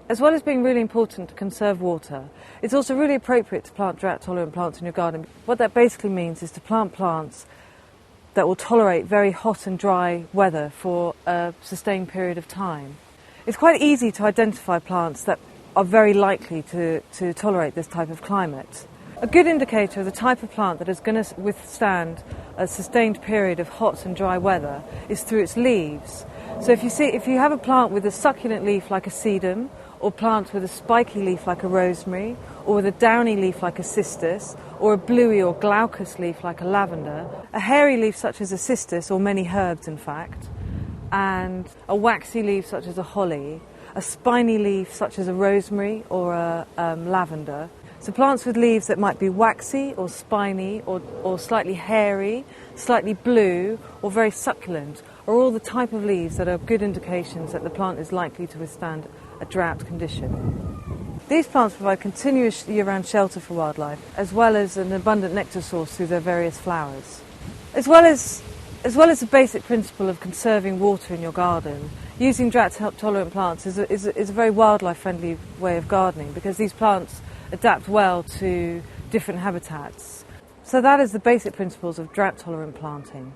As well as being really important to conserve water, it's also really appropriate to plant drought-tolerant plants in your garden. What that basically means is to plant plants that will tolerate very hot and dry weather for a sustained period of time. It's quite easy to identify plants that are very likely to tolerate this type of climate. A good indicator of the type of plant that is going to withstand a sustained period of hot and dry weather is through its leaves. So if you have a plant with a succulent leaf like a sedum, or plants with a spiky leaf like a rosemary, or with a downy leaf like a cistus, or a bluey or glaucous leaf like a lavender, a hairy leaf such as a cistus, or many herbs in fact, and a waxy leaf such as a holly, a spiny leaf such as a rosemary or a lavender. So plants with leaves that might be waxy or spiny or slightly hairy, slightly blue or very succulent are all the type of leaves that are good indications that the plant is likely to withstand a drought condition. These plants provide continuous year-round shelter for wildlife, as well as an abundant nectar source through their various flowers. As well as the basic principle of conserving water in your garden, using drought-tolerant plants is a very wildlife-friendly way of gardening, because these plants adapt well to different habitats. So that is the basic principles of drought-tolerant planting.